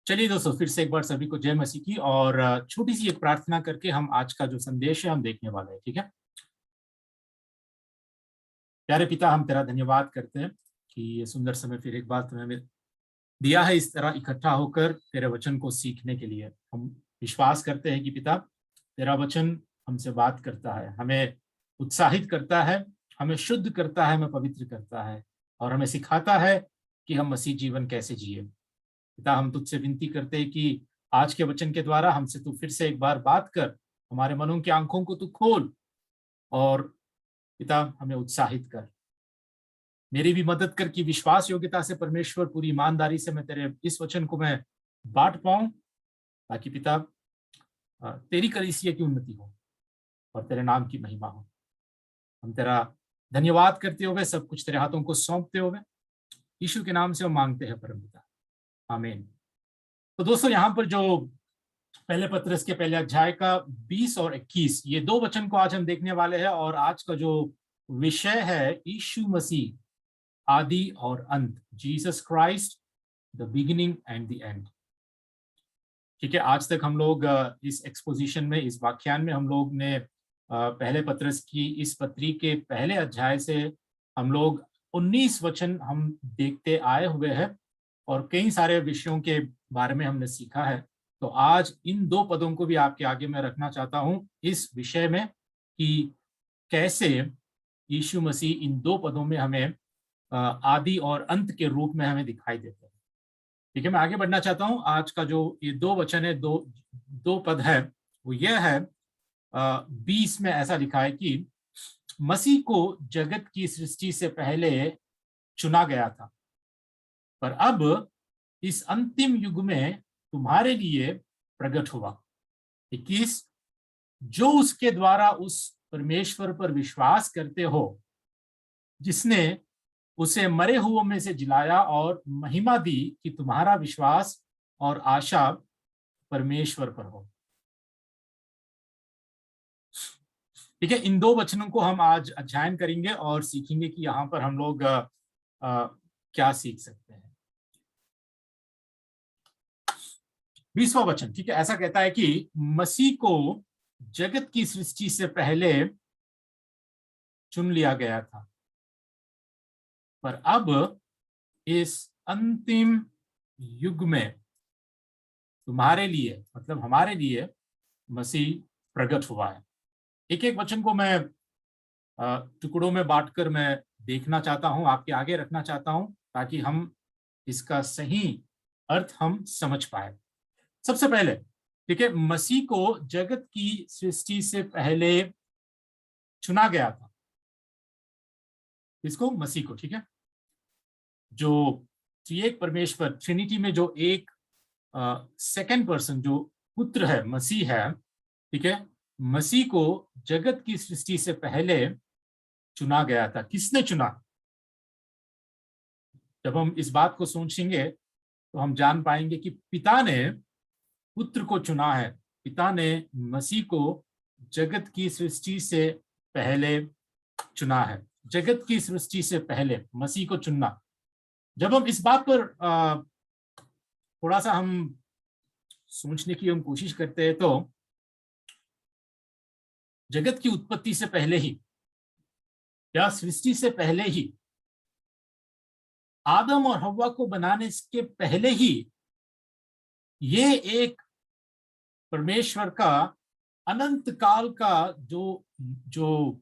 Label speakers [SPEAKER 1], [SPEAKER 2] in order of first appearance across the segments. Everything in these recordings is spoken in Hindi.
[SPEAKER 1] चलिए दोस्तों, फिर से एक बार सभी को जय मसीह की। और छोटी सी एक प्रार्थना करके हम आज का जो संदेश है हम देखने वाले हैं। ठीक है। प्यारे पिता, हम तेरा धन्यवाद करते हैं कि ये सुंदर समय फिर एक बार तुम्हें हमें दिया है इस तरह इकट्ठा होकर तेरे वचन को सीखने के लिए। हम विश्वास करते हैं कि पिता, तेरा वचन हमसे बात करता है, हमें उत्साहित करता है, हमें शुद्ध करता है, हमें पवित्र करता है और हमें सिखाता है कि हम मसीह जीवन कैसे जिए। पिता, हम तुझसे विनती करते हैं कि आज के वचन के द्वारा हमसे तू फिर से एक बार बात कर, हमारे मनों की आंखों को तू खोल और पिता हमें उत्साहित कर। मेरी भी मदद कर कि विश्वास योग्यता से परमेश्वर पूरी ईमानदारी से मैं तेरे इस वचन को मैं बांट पाऊं, ताकि पिता तेरी कलीसिया की उन्नति हो और तेरे नाम की महिमा हो। हम तेरा धन्यवाद करते हुए, सब कुछ तेरे हाथों को सौंपते हुए यीशु के नाम से हम मांगते हैं परम पिता, आमीन। तो दोस्तों, यहाँ पर जो पहले पत्रस के पहले अध्याय का 20 और 21 ये दो वचन को आज हम देखने वाले हैं। और आज का जो विषय है, यीशु मसीह आदि और अंत, Jesus Christ the beginning and the end. ठीक है। आज तक हम लोग इस एक्सपोजिशन में, इस व्याख्यान में हम लोग ने पहले पत्रस की इस पत्री के पहले अध्याय से हम लोग 19 वचन हम देखते आए हुए हैं और कई सारे विषयों के बारे में हमने सीखा है। तो आज इन दो पदों को भी आपके आगे मैं रखना चाहता हूं इस विषय में कि कैसे यीशु मसीह इन दो पदों में हमें आदि और अंत के रूप में हमें दिखाई देते हैं। ठीक है। मैं आगे बढ़ना चाहता हूं। आज का जो ये दो वचन है, दो दो पद है, वो यह है 20 में ऐसा लिखा है कि मसीह को जगत की सृष्टि से पहले चुना गया था, पर अब इस अंतिम युग में तुम्हारे लिए प्रकट हुआ। 21, जो उसके द्वारा उस परमेश्वर पर विश्वास करते हो जिसने उसे मरे हुओं में से जिलाया और महिमा दी कि तुम्हारा विश्वास और आशा परमेश्वर पर हो। ठीक है। इन दो वचनों को हम आज अध्ययन करेंगे और सीखेंगे कि यहाँ पर हम लोग क्या सीख सकते हैं। 20वां वचन, ठीक है, ऐसा कहता है कि मसीह को जगत की सृष्टि से पहले चुन लिया गया था, पर अब इस अंतिम युग में तुम्हारे लिए, मतलब हमारे लिए, मसीह प्रकट हुआ है। एक एक वचन को मैं टुकड़ों में बांटकर मैं देखना चाहता हूं, आपके आगे रखना चाहता हूं, ताकि हम इसका सही अर्थ हम समझ पाए। सबसे पहले, ठीक है, मसीह को जगत की सृष्टि से पहले चुना गया था। इसको, मसीह को, ठीक है, जो त्रिएक परमेश्वर, ट्रिनिटी में जो एक सेकंड पर्सन जो पुत्र है, मसीह है, ठीक है, मसीह को जगत की सृष्टि से पहले चुना गया था। किसने चुना? जब हम इस बात को सोचेंगे तो हम जान पाएंगे कि पिता ने पुत्र को चुना है। पिता ने मसीह को जगत की सृष्टि से पहले चुना है। जगत की सृष्टि से पहले मसीह को चुनना। जब हम इस बात पर थोड़ा सा हम सोचने की हम कोशिश करते हैं, तो जगत की उत्पत्ति से पहले ही या सृष्टि से पहले ही, आदम और हव्वा को बनाने के पहले ही, ये एक परमेश्वर का अनंत काल का जो जो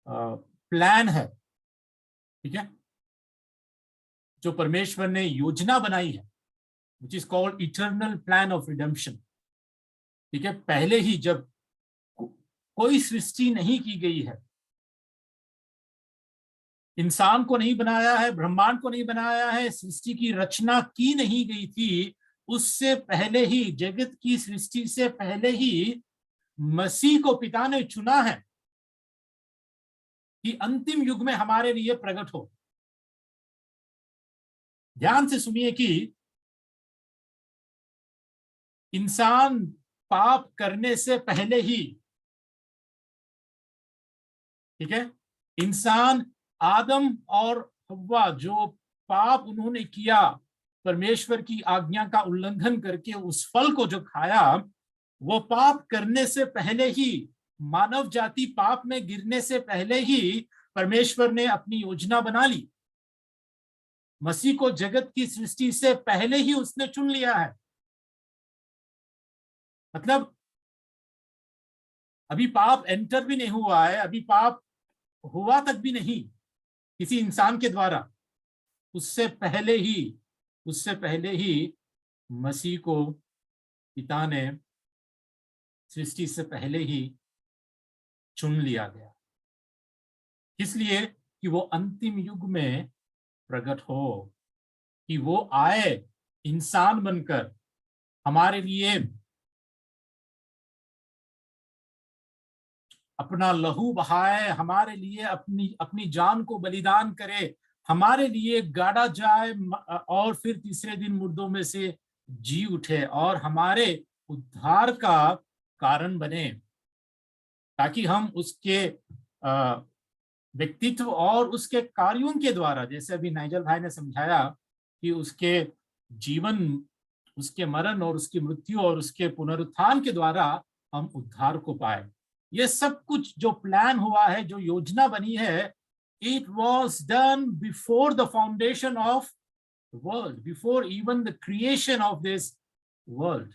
[SPEAKER 1] प्लान है, ठीक है, जो परमेश्वर ने योजना बनाई है, which is called eternal plan of redemption. ठीक है। पहले ही, जब कोई सृष्टि नहीं की गई है, इंसान को नहीं बनाया है, ब्रह्मांड को नहीं बनाया है, सृष्टि की रचना की नहीं गई थी, उससे पहले ही, जगत की सृष्टि से पहले ही मसीह को पिता ने चुना है कि अंतिम युग में हमारे लिए प्रकट हो। ध्यान से सुनिए कि इंसान पाप करने से पहले ही, ठीक है, इंसान, आदम और हव्वा जो पाप उन्होंने किया, परमेश्वर की आज्ञा का उल्लंघन करके उस फल को जो खाया, वो पाप करने से पहले ही, मानव जाति पाप में गिरने से पहले ही परमेश्वर ने अपनी योजना बना ली। मसीह को जगत की सृष्टि से पहले ही उसने चुन लिया है। मतलब अभी पाप एंटर भी नहीं हुआ है, अभी पाप हुआ तक भी नहीं किसी इंसान के द्वारा। उससे पहले ही मसीह को पिता ने सृष्टि से पहले ही चुन लिया गया, इसलिए कि वो अंतिम युग में प्रकट हो, कि वो आए इंसान बनकर हमारे लिए अपना लहू बहाए, हमारे लिए अपनी अपनी जान को बलिदान करे, हमारे लिए गाड़ा जाए और फिर तीसरे दिन मुर्दों में से जी उठे और हमारे उद्धार का कारण बने, ताकि हम उसके व्यक्तित्व और उसके कार्यों के द्वारा, जैसे अभी नाइजल भाई ने समझाया कि उसके जीवन, उसके मरण और उसकी मृत्यु और उसके पुनरुत्थान के द्वारा हम उद्धार को पाए। ये सब कुछ जो प्लान हुआ है, जो योजना बनी है, it was done before the foundation of the world, before even the creation of this world.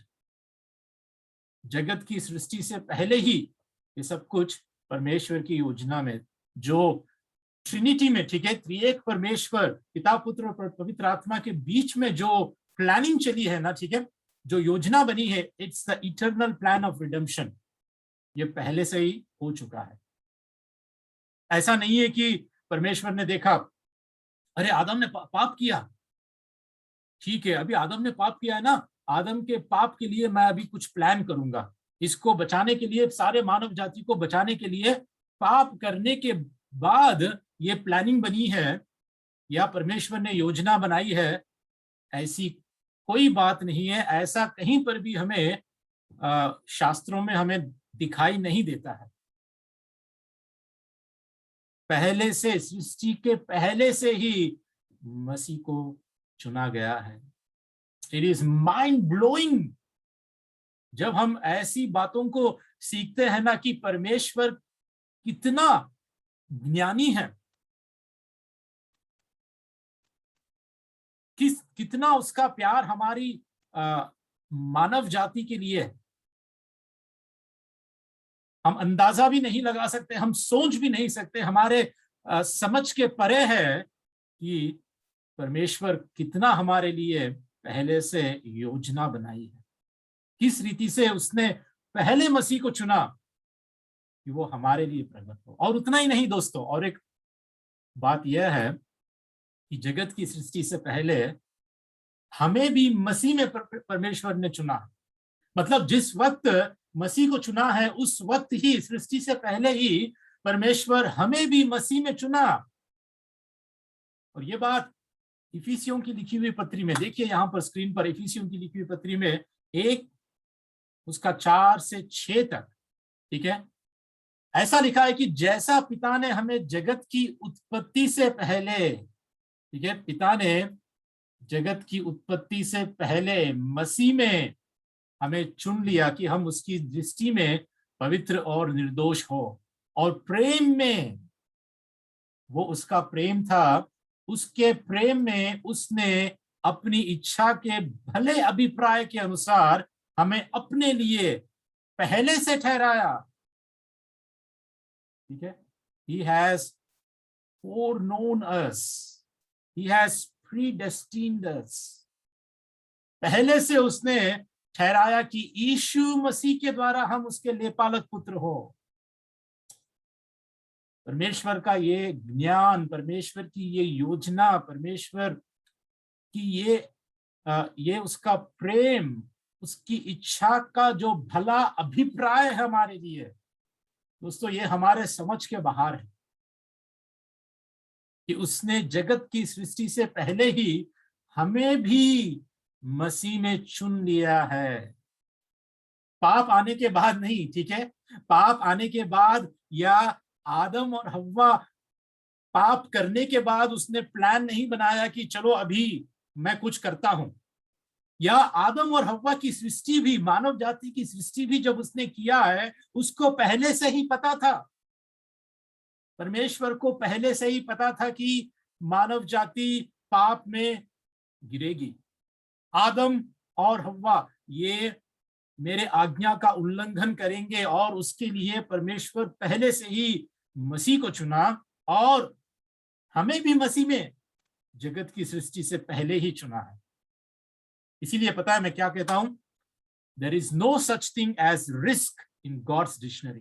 [SPEAKER 1] जगत की सृष्टि से पहले ही ये सब कुछ परमेश्वर की योजना में, जो ट्रिनिटी में, ठीक है, त्रिएक परमेश्वर पिता पुत्र और पवित्र आत्मा के बीच में जो प्लानिंग चली है ना, ठीक है, जो योजना बनी है, it's the eternal plan of redemption. ये पहले से ही हो चुका है। ऐसा नहीं है कि परमेश्वर ने देखा, अरे आदम ने पाप किया, ठीक है, अभी आदम ने पाप किया है ना, आदम के पाप के लिए मैं अभी कुछ प्लान करूंगा, इसको बचाने के लिए, सारे मानव जाति को बचाने के लिए पाप करने के बाद ये प्लानिंग बनी है या परमेश्वर ने योजना बनाई है। ऐसी कोई बात नहीं है, ऐसा कहीं पर भी हमें शास्त्रों में हमें दिखाई नहीं देता है। पहले से, सृष्टि के पहले से ही मसीह को चुना गया है। इट इज माइंड ब्लोइंग जब हम ऐसी बातों को सीखते हैं ना, कि परमेश्वर कितना ज्ञानी है, कितना उसका प्यार हमारी मानव जाति के लिए है। हम अंदाजा भी नहीं लगा सकते, हम सोच भी नहीं सकते, हमारे समझ के परे है कि परमेश्वर कितना हमारे लिए पहले से योजना बनाई है, किस रीति से उसने पहले मसीह को चुना कि वो हमारे लिए प्रकट हो। और उतना ही नहीं दोस्तों, और एक बात यह है कि जगत की सृष्टि से पहले हमें भी मसीह में परमेश्वर ने चुना। मतलब जिस वक्त मसीह को चुना है, उस वक्त ही, सृष्टि से पहले ही परमेश्वर हमें भी मसीह में चुना। और ये बात इफिसियों की लिखी हुई पत्री में, देखिए यहां पर स्क्रीन पर, इफिसियों की लिखी हुई पत्री में 1 उसका 4 से 6 तक, ठीक है, ऐसा लिखा है कि जैसा पिता ने हमें जगत की उत्पत्ति से पहले, ठीक है, पिता ने जगत की उत्पत्ति से पहले मसीह में हमें चुन लिया कि हम उसकी दृष्टि में पवित्र और निर्दोष हो, और प्रेम में, वो उसका प्रेम था, उसके प्रेम में उसने अपनी इच्छा के भले अभिप्राय के अनुसार हमें अपने लिए पहले से ठहराया, ठीक है। He has foreknown us, he has predestined us, पहले से उसने ठहराया कि यीशु मसीह के द्वारा हम उसके लेपालक पुत्र हो। परमेश्वर का ये ज्ञान, परमेश्वर की ये योजना, परमेश्वर की ये उसका प्रेम, उसकी इच्छा का जो भला अभिप्राय है हमारे लिए, दोस्तों ये हमारे समझ के बाहर है, कि उसने जगत की सृष्टि से पहले ही हमें भी मसीह में चुन लिया है। पाप आने के बाद नहीं, ठीक है, पाप आने के बाद या आदम और हव्वा पाप करने के बाद उसने प्लान नहीं बनाया कि चलो अभी मैं कुछ करता हूं, या आदम और हव्वा की सृष्टि भी, मानव जाति की सृष्टि भी जब उसने किया है, उसको पहले से ही पता था, परमेश्वर को पहले से ही पता था कि मानव जाति पाप में गिरेगी। आदम और हव्वा ये मेरे आज्ञा का उल्लंघन करेंगे, और उसके लिए परमेश्वर पहले से ही मसीह को चुना, और हमें भी मसीह में जगत की सृष्टि से पहले ही चुना है। इसीलिए पता है मैं क्या कहता हूं, there is no such thing as risk in God's dictionary.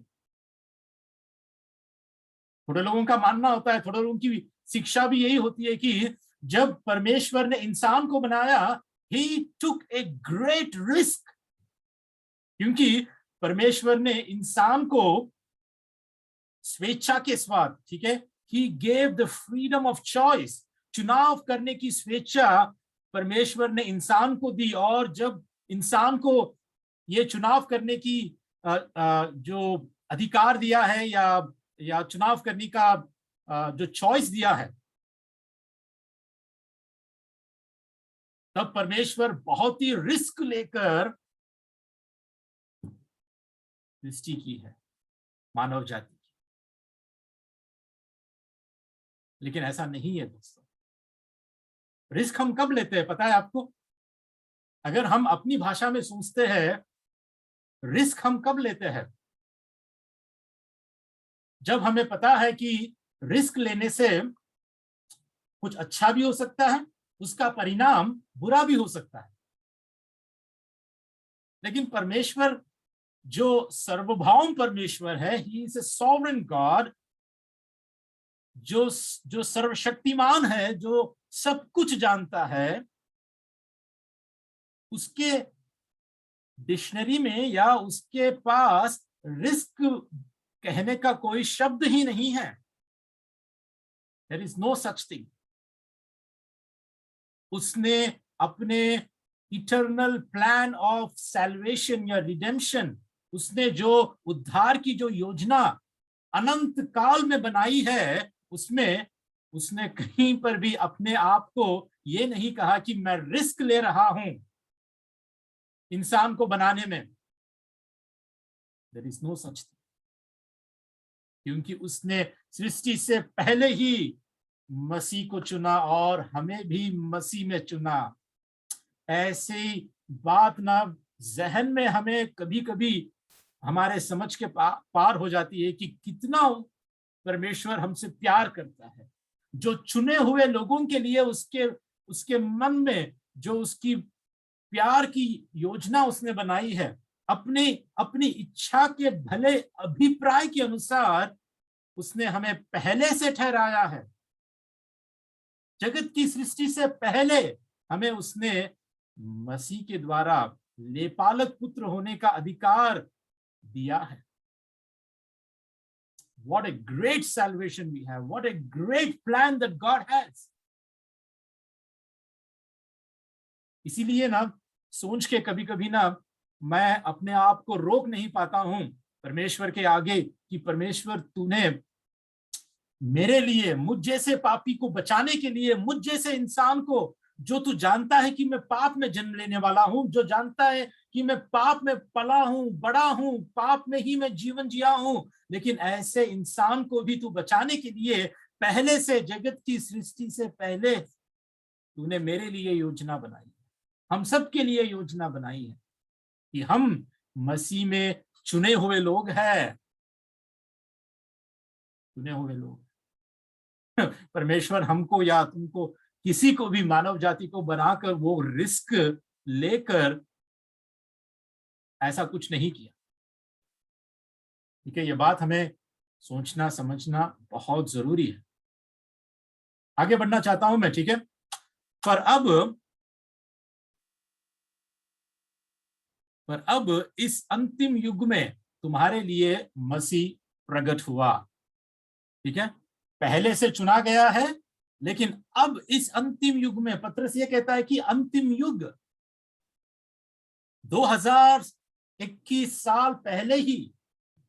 [SPEAKER 1] थोड़े लोगों का मानना होता है, थोड़े लोगों की शिक्षा भी यही होती है कि जब परमेश्वर ने इंसान को बनाया, ही टुक ए ग्रेट रिस्क, क्योंकि परमेश्वर ने इंसान को स्वेच्छा के स्वाद, ठीक है, he gave the freedom of choice, चुनाव करने की स्वेच्छा परमेश्वर ने इंसान को दी। और जब इंसान को ये चुनाव करने की जो अधिकार दिया है, या चुनाव करने का जो चॉइस दिया है, तब परमेश्वर बहुत ही रिस्क लेकर सृष्टि की है मानव जाति की। लेकिन ऐसा नहीं है दोस्तों। रिस्क हम कब लेते हैं पता है आपको? अगर हम अपनी भाषा में सोचते हैं, रिस्क हम कब लेते हैं? जब हमें पता है कि रिस्क लेने से कुछ अच्छा भी हो सकता है, उसका परिणाम बुरा भी हो सकता है। लेकिन परमेश्वर जो सर्वभौम परमेश्वर है, he is a sovereign God, जो सर्वशक्तिमान है, जो सब कुछ जानता है, उसके डिक्शनरी में या उसके पास रिस्क कहने का कोई शब्द ही नहीं है। There is no such thing. उसने अपने इटर्नल प्लान ऑफ सैल्वेशन या रिडेम्पशन, उसने जो उद्धार की जो योजना अनंत काल में बनाई है, उसमें उसने कहीं पर भी अपने आप को ये नहीं कहा कि मैं रिस्क ले रहा हूं इंसान को बनाने में। There is no such thing, क्योंकि उसने सृष्टि से पहले ही मसीह को चुना और हमें भी मसीह में चुना। ऐसी बात ना जहन में हमें कभी कभी हमारे समझ के पार हो जाती है कि कितना परमेश्वर हमसे प्यार करता है। जो चुने हुए लोगों के लिए उसके मन में जो उसकी प्यार की योजना उसने बनाई है, अपनी इच्छा के भले अभिप्राय के अनुसार उसने हमें पहले से ठहराया है। जगत की सृष्टि से पहले हमें उसने मसीह के द्वारा लेपालक पुत्र होने का अधिकार दिया है। What a great salvation we have. What a great plan that God has. इसीलिए ना सोच के कभी कभी ना मैं अपने आप को रोक नहीं पाता हूं परमेश्वर के आगे कि परमेश्वर तूने मेरे लिए, मुझ जैसे पापी को बचाने के लिए, मुझ जैसे इंसान को, जो तू जानता है कि मैं पाप में जन्म लेने वाला हूं, जो जानता है कि मैं पाप में पला हूं, बड़ा हूं, पाप में ही मैं जीवन जिया हूं, लेकिन ऐसे इंसान को भी तू बचाने के लिए पहले से, जगत की सृष्टि से पहले तूने मेरे लिए योजना बनाई है, हम सब के लिए योजना बनाई है कि हम मसीह में चुने हुए लोग हैं। चुने हुए लोग परमेश्वर हमको या तुमको, किसी को भी, मानव जाति को बनाकर वो रिस्क लेकर ऐसा कुछ नहीं किया। ठीक है, ये बात हमें सोचना समझना बहुत जरूरी है। आगे बढ़ना चाहता हूं मैं, ठीक है। पर अब इस अंतिम युग में तुम्हारे लिए मसीह प्रकट हुआ, ठीक है। पहले से चुना गया है, लेकिन अब इस अंतिम युग में पत्रस ये कहता है कि अंतिम युग 2021 साल पहले ही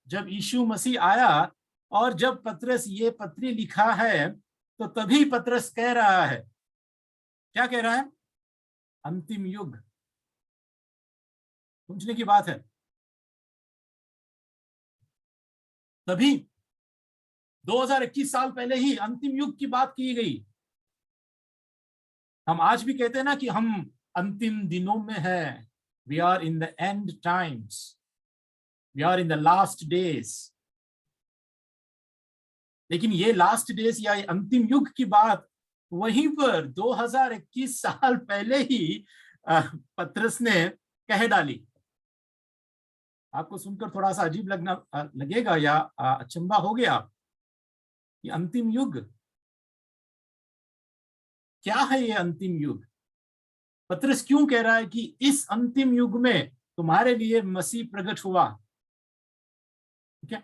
[SPEAKER 1] जब यीशु मसीह आया, और जब पत्रस ये पत्री लिखा है, तो तभी पत्रस कह रहा है, क्या कह रहा है? अंतिम युग, समझने की बात है। तभी 2021 साल पहले ही अंतिम युग की बात की गई। हम आज भी कहते हैं ना कि हम अंतिम दिनों में हैं, we are in the end times, we are in the last days. लेकिन ये लास्ट डेज या ये अंतिम युग की बात वहीं पर 2021 साल पहले ही पतरस ने कह डाली। आपको सुनकर थोड़ा सा अजीब लगेगा या अचंभा हो गया कि अंतिम युग क्या है? ये अंतिम युग पतरस क्यों कह रहा है कि इस अंतिम युग में तुम्हारे लिए मसीह प्रकट हुआ? ठीक है,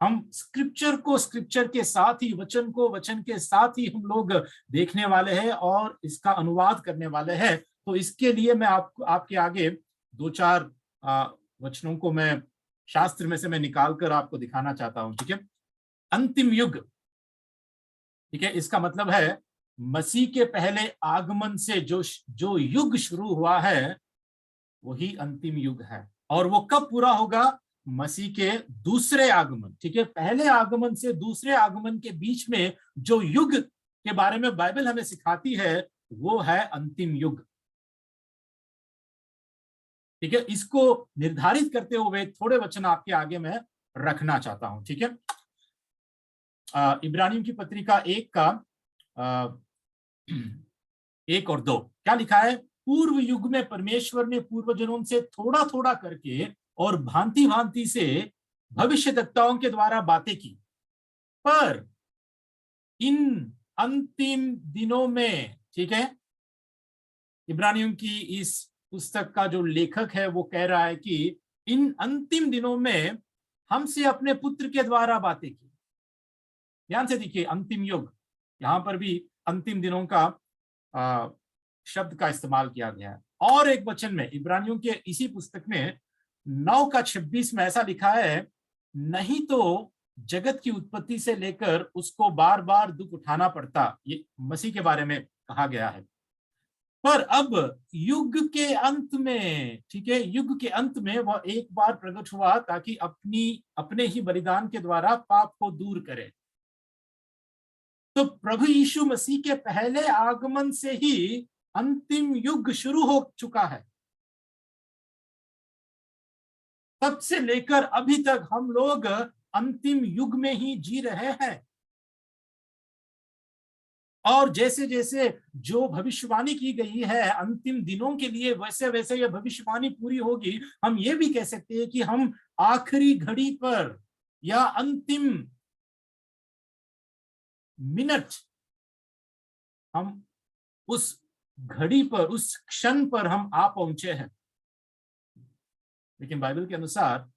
[SPEAKER 1] हम स्क्रिप्चर को स्क्रिप्चर के साथ ही, वचन को वचन के साथ ही हम लोग देखने वाले हैं और इसका अनुवाद करने वाले हैं। तो इसके लिए मैं आपके आगे दो चार वचनों को मैं शास्त्र में से मैं निकाल कर आपको दिखाना चाहता हूं। ठीक है, अंतिम युग, ठीक है, इसका मतलब है मसीह के पहले आगमन से जो युग शुरू हुआ है वही अंतिम युग है। और वो कब पूरा होगा? मसीह के दूसरे आगमन। ठीक है, पहले आगमन से दूसरे आगमन के बीच में जो युग के बारे में बाइबल हमें सिखाती है वो है अंतिम युग। ठीक है, इसको निर्धारित करते हुए थोड़े वचन आपके आगे मैं रखना चाहता हूं। ठीक है, इब्रानियों की पत्रिका 1 का 1 और 2 क्या लिखा है? पूर्व युग में परमेश्वर ने पूर्वजनों से थोड़ा थोड़ा करके और भांति भांति से भविष्यद्वक्ताओं के द्वारा बातें की, पर इन अंतिम दिनों में, ठीक है, इब्रानियों की इस पुस्तक का जो लेखक है वो कह रहा है कि इन अंतिम दिनों में हमसे अपने पुत्र के द्वारा बातें की। ध्यान से देखिए, अंतिम युग, यहां पर भी अंतिम दिनों का शब्द का इस्तेमाल किया गया है। और एक वचन में इब्रानियों के इसी पुस्तक में 9 का 26 में ऐसा लिखा है, नहीं तो जगत की उत्पत्ति से लेकर उसको बार बार दुख उठाना पड़ता। ये मसीह के बारे में कहा गया है। पर अब युग के अंत में, ठीक है, युग के अंत में वह एक बार प्रकट हुआ ताकि अपने ही बलिदान के द्वारा पाप को दूर करे। तो प्रभु यीशु मसीह के पहले आगमन से ही अंतिम युग शुरू हो चुका है। तब से लेकर अभी तक हम लोग अंतिम युग में ही जी रहे हैं। और जैसे जैसे जो भविष्यवाणी की गई है अंतिम दिनों के लिए, वैसे वैसे यह भविष्यवाणी पूरी होगी। हम ये भी कह सकते हैं कि हम आखिरी घड़ी पर या अंतिम मिनट, हम उस घड़ी पर, उस क्षण पर हम आ पहुंचे हैं। लेकिन बाइबल के अनुसार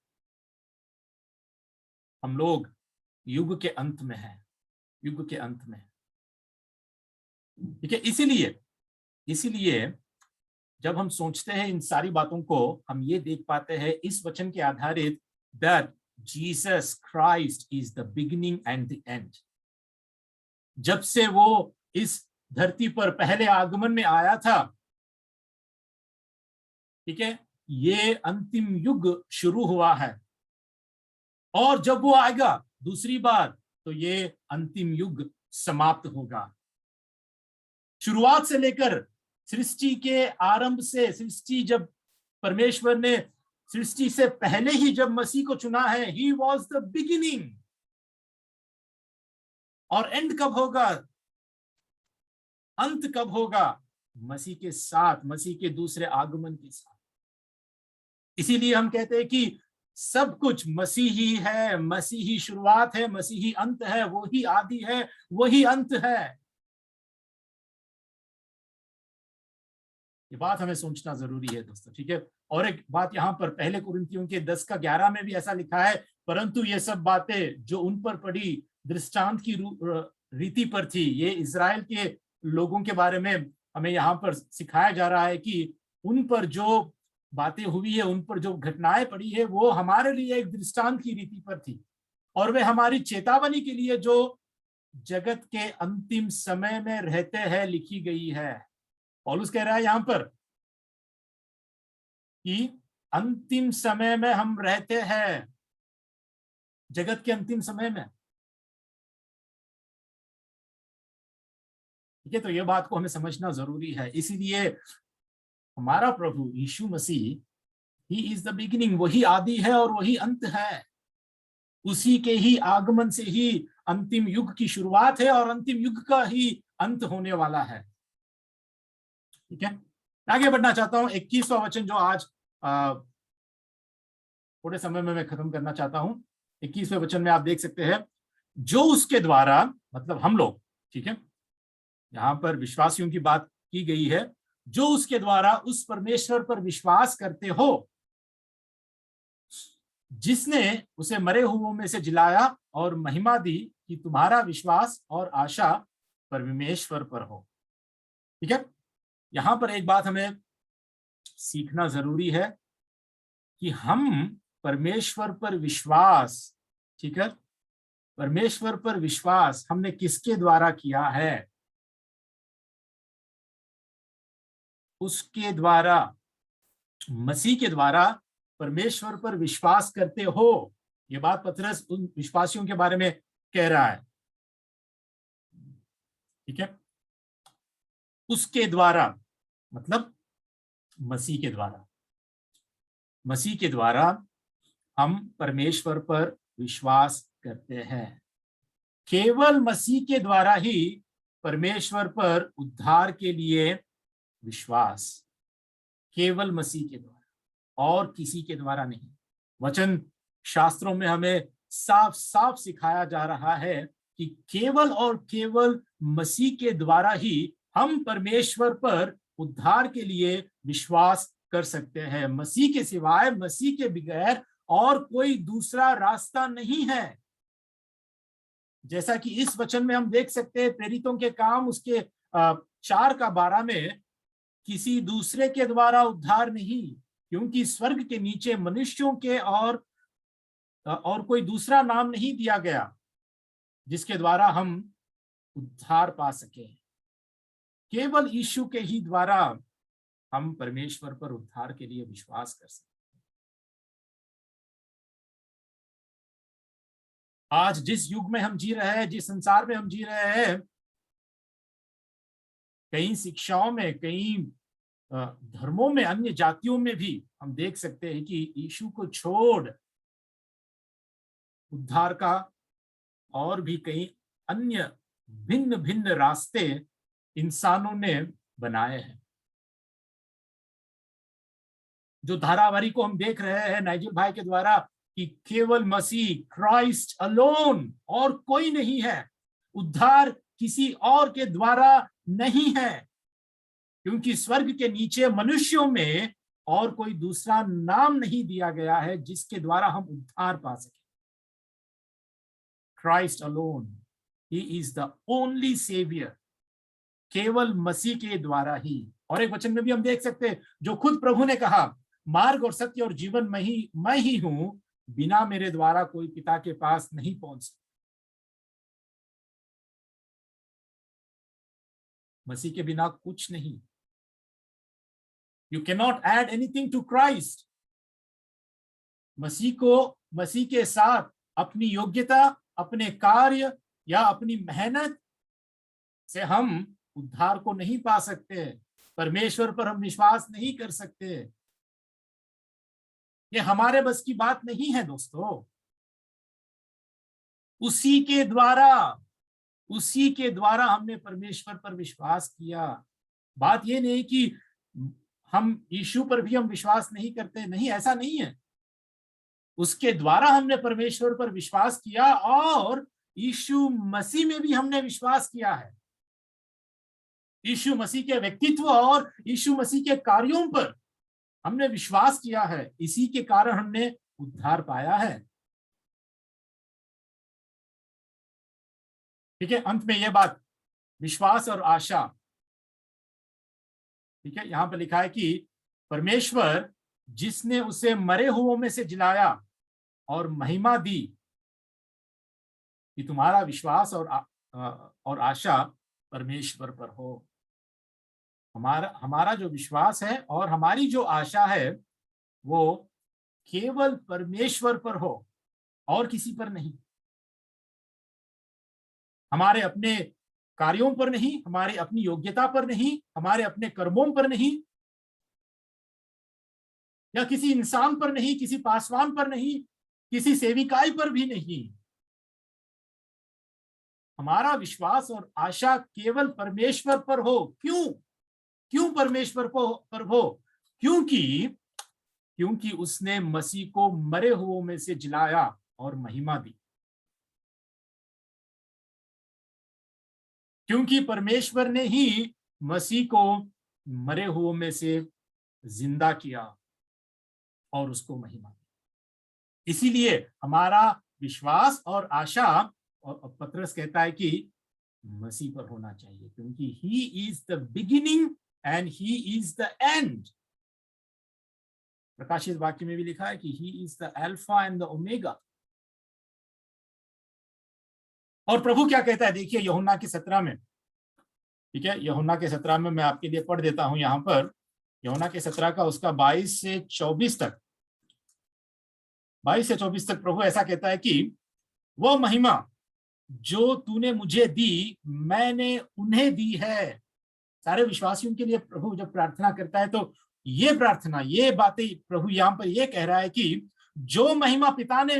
[SPEAKER 1] हम लोग युग के अंत में हैं, युग के अंत में। ठीक है, इसीलिए जब हम सोचते हैं इन सारी बातों को, हम ये देख पाते हैं इस वचन के आधारित, that Jesus Christ is the beginning and the end. जब से वो इस धरती पर पहले आगमन में आया था, ठीक है, ये अंतिम युग शुरू हुआ है। और जब वो आएगा दूसरी बार तो ये अंतिम युग समाप्त होगा। शुरुआत से लेकर सृष्टि के आरंभ से, सृष्टि जब परमेश्वर ने सृष्टि से पहले ही जब मसीह को चुना है, ही वॉज द बिगिनिंग। और एंड कब होगा, अंत कब होगा? मसीह के साथ, मसीह के दूसरे आगमन के साथ। इसीलिए हम कहते हैं कि सब कुछ मसीह ही है, मसीह ही शुरुआत है, मसीह ही अंत है, वो ही आदि है, वही अंत है। ये बात हमें सोचना जरूरी है दोस्तों। ठीक है, और एक बात यहाँ पर पहले कुरिन्थियों के 10 का 11 में भी ऐसा लिखा है, परंतु ये सब बातें जो उन पर पड़ी दृष्टांत की रीति पर थी। ये इजराइल के लोगों के बारे में हमें यहाँ पर सिखाया जा रहा है कि उन पर जो बातें हुई है, उन पर जो घटनाएं पड़ी है, वो हमारे लिए एक दृष्टांत की रीति पर थी, और वे हमारी चेतावनी के लिए जो जगत के अंतिम समय में रहते हैं लिखी गई है। पौलुस कह रहा है यहाँ पर कि अंतिम समय में हम रहते हैं, जगत के अंतिम समय में। ठीक है, तो ये बात को हमें समझना जरूरी है। इसीलिए हमारा प्रभु यीशु मसीह, ही इज द बिगिनिंग, वही आदि है और वही अंत है। उसी के ही आगमन से ही अंतिम युग की शुरुआत है और अंतिम युग का ही अंत होने वाला है। ठीक है, आगे बढ़ना चाहता हूं। 21वां वचन जो आज थोड़े समय में मैं खत्म करना चाहता हूं। 21वें वचन में आप देख सकते हैं, जो उसके द्वारा, मतलब हम लोग, ठीक है, यहां पर विश्वासियों की बात की गई है, जो उसके द्वारा उस परमेश्वर पर विश्वास करते हो जिसने उसे मरे हुओं में से जिलाया और महिमा दी, कि तुम्हारा विश्वास और आशा परमेश्वर पर हो। ठीक है, यहां पर एक बात हमें सीखना जरूरी है कि हम परमेश्वर पर विश्वास, ठीक है, परमेश्वर पर विश्वास हमने किसके द्वारा किया है? उसके द्वारा, मसीह के द्वारा परमेश्वर पर विश्वास करते हो। ये बात पतरस उन विश्वासियों के बारे में कह रहा है। ठीक है, उसके द्वारा मतलब मसीह के द्वारा, मसीह के द्वारा हम परमेश्वर पर विश्वास करते हैं। केवल मसीह के द्वारा ही परमेश्वर पर उद्धार के लिए विश्वास, केवल मसीह के द्वारा और किसी के द्वारा नहीं। वचन शास्त्रों में हमें साफ साफ सिखाया जा रहा है कि केवल और केवल मसीह के द्वारा ही हम परमेश्वर पर उद्धार के लिए विश्वास कर सकते हैं। मसीह के सिवाय, मसीह के बगैर और कोई दूसरा रास्ता नहीं है। जैसा कि इस वचन में हम देख सकते हैं, प्रेरितों के काम उसके 4:12 में, किसी दूसरे के द्वारा उद्धार नहीं, क्योंकि स्वर्ग के नीचे मनुष्यों के और कोई दूसरा नाम नहीं दिया गया जिसके द्वारा हम उद्धार पा सके। केवल यीशु के ही द्वारा हम परमेश्वर पर उद्धार के लिए विश्वास कर सकते। आज जिस युग में हम जी रहे हैं, जिस संसार में हम जी रहे हैं, कई शिक्षाओं में, कई धर्मों में, अन्य जातियों में भी हम देख सकते हैं कि यीशु को छोड़ उद्धार का और भी कई अन्य भिन्न भिन्न रास्ते इंसानों ने बनाए हैं। जो धारावाही को हम देख रहे हैं नाइजल भाई के द्वारा कि केवल मसीह, क्राइस्ट अलोन, और कोई नहीं है, उद्धार किसी और के द्वारा नहीं है, क्योंकि स्वर्ग के नीचे मनुष्यों में और कोई दूसरा नाम नहीं दिया गया है जिसके द्वारा हम उद्धार पा सके। Christ alone, he is the only saviour, केवल मसीह के द्वारा ही। और एक वचन में भी हम देख सकते हैं, जो खुद प्रभु ने कहा, मार्ग और सत्य और जीवन मैं ही हूं, बिना मेरे द्वारा कोई पिता के पास नहीं पहुंच सकता। मसीह के बिना कुछ नहीं। You can not add anything to Christ. मसीह के साथ अपनी योग्यता, अपने कार्य या अपनी मेहनत से हम उद्धार को नहीं पा सकते। परमेश्वर पर हम विश्वास नहीं कर सकते। ये हमारे बस की बात नहीं है दोस्तों। उसी के द्वारा हमने परमेश्वर पर विश्वास किया। बात ये नहीं कि हम यीशु पर भी हम विश्वास नहीं करते, नहीं, ऐसा नहीं है। उसके द्वारा हमने परमेश्वर पर विश्वास किया और यीशु मसीह में भी हमने विश्वास किया है। यीशु मसीह के व्यक्तित्व और यीशु मसीह के कार्यों पर हमने विश्वास किया है। इसी के कारण हमने उद्धार पाया है। ठीक है, अंत में यह बात, विश्वास और आशा, ठीक है, यहां पर लिखा है कि परमेश्वर जिसने उसे मरे हुओं में से जिलाया और महिमा दी, कि तुम्हारा विश्वास और आशा परमेश्वर पर हो। हमारा जो विश्वास है और हमारी जो आशा है वो केवल परमेश्वर पर हो और किसी पर नहीं। हमारे अपने कार्यों पर नहीं, हमारे अपनी योग्यता पर नहीं, हमारे अपने कर्मों पर नहीं, या किसी इंसान पर नहीं, किसी पासवान पर नहीं, किसी सेविकाई पर भी नहीं। हमारा विश्वास और आशा केवल परमेश्वर पर हो। क्यों? क्यों परमेश्वर पर हो? क्योंकि उसने मसीह को मरे हुओं में से जिलाया और महिमा दी। क्योंकि परमेश्वर ने ही मसीह को मरे हुओं में से जिंदा किया और उसको महिमा दी। इसीलिए हमारा विश्वास और आशा, और पत्रस कहता है कि मसीह पर होना चाहिए, क्योंकि ही is the beginning and he is the end. प्रकाशित वाक्य में भी लिखा है कि ही is the alpha and the omega. और प्रभु क्या कहता है, देखिए यूहन्ना के 17 में, ठीक है, यूहन्ना के 17 में मैं आपके लिए पढ़ देता हूं यहां पर। यूहन्ना के 17 का उसका 22 से 24 तक, 22 से 24 तक प्रभु ऐसा कहता है कि वह महिमा जो तूने मुझे दी मैंने उन्हें दी है। सारे विश्वासियों के लिए प्रभु जब प्रार्थना करता है तो ये प्रार्थना, ये बातें प्रभु यहाँ पर ये कह रहा है कि जो महिमा पिता ने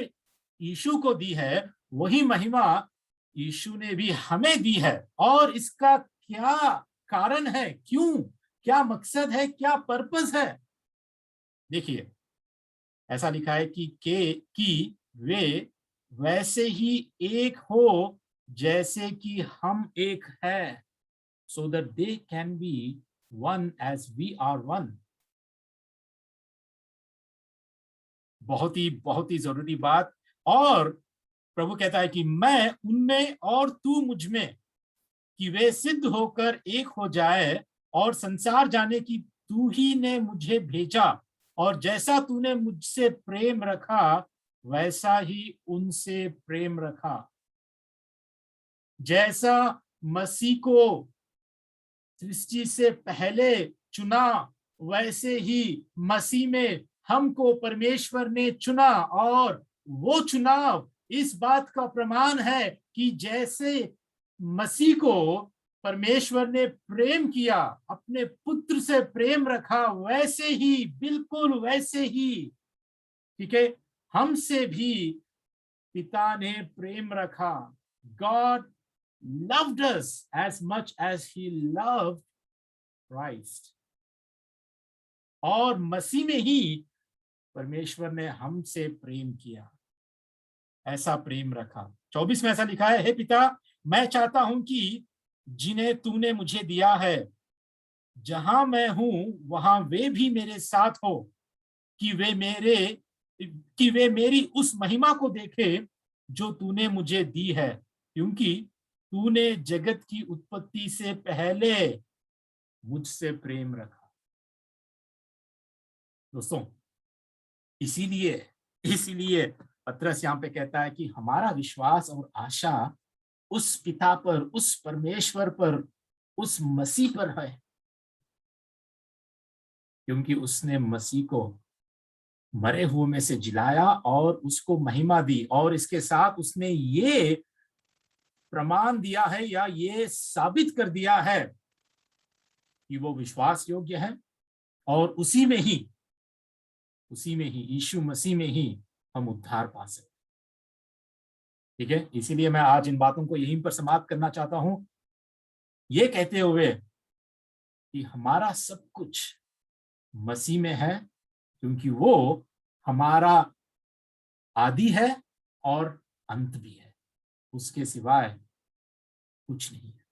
[SPEAKER 1] यीशु को दी है वही महिमा यीशु ने भी हमें दी है। और इसका क्या कारण है, क्यों, क्या मकसद है, क्या पर्पस है? देखिए ऐसा लिखा है कि वे वैसे ही एक हो जैसे कि हम एक है, so that they can be one as we are one। बहुत ही जरूरी बात। और प्रभु कहता है कि मैं उनमें और तू मुझ में, कि वे सिद्ध होकर एक हो जाए, और संसार जाने की तू ही ने मुझे भेजा, और जैसा तूने मुझसे प्रेम रखा वैसा ही उनसे प्रेम रखा। जैसा मसीह को सृष्टि से पहले चुना वैसे ही मसीह में हमको परमेश्वर ने चुना। और वो चुनाव इस बात का प्रमाण है कि जैसे मसीह को परमेश्वर ने प्रेम किया, अपने पुत्र से प्रेम रखा, वैसे ही, बिल्कुल वैसे ही, ठीक है, हमसे भी पिता ने प्रेम रखा। God loved us as much as he loved Christ। और मसीह में ही परमेश्वर ने हमसे प्रेम किया, ऐसा प्रेम रखा। 24 में ऐसा लिखा है, हे पिता मैं चाहता हूं कि जिन्हें तूने मुझे दिया है, जहां मैं हूं वहां वे भी मेरे साथ हो, कि वे मेरी उस महिमा को देखे जो तूने मुझे दी है, क्योंकि तूने जगत की उत्पत्ति से पहले मुझसे प्रेम रखा। दोस्तों इसीलिए पत्रस यहाँ पे कहता है कि हमारा विश्वास और आशा उस पिता पर, उस परमेश्वर पर, उस मसीह पर है, क्योंकि उसने मसीह को मरे हुए में से जिलाया और उसको महिमा दी। और इसके साथ उसने ये प्रमाण दिया है, या ये साबित कर दिया है कि वो विश्वास योग्य है, और उसी में ही यीशु मसीह में ही हम उद्धार पा सकते। ठीक है, इसीलिए मैं आज इन बातों को यहीं पर समाप्त करना चाहता हूं, ये कहते हुए कि हमारा सब कुछ मसीह में है, क्योंकि वो हमारा आदि है और अंत भी है, उसके सिवाय कुछ नहीं है।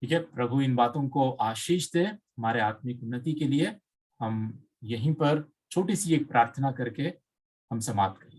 [SPEAKER 1] ठीक है, प्रभु इन बातों को आशीष दे हमारे आत्मिक उन्नति के लिए। हम यहीं पर छोटी सी एक प्रार्थना करके हम समाप्त करें।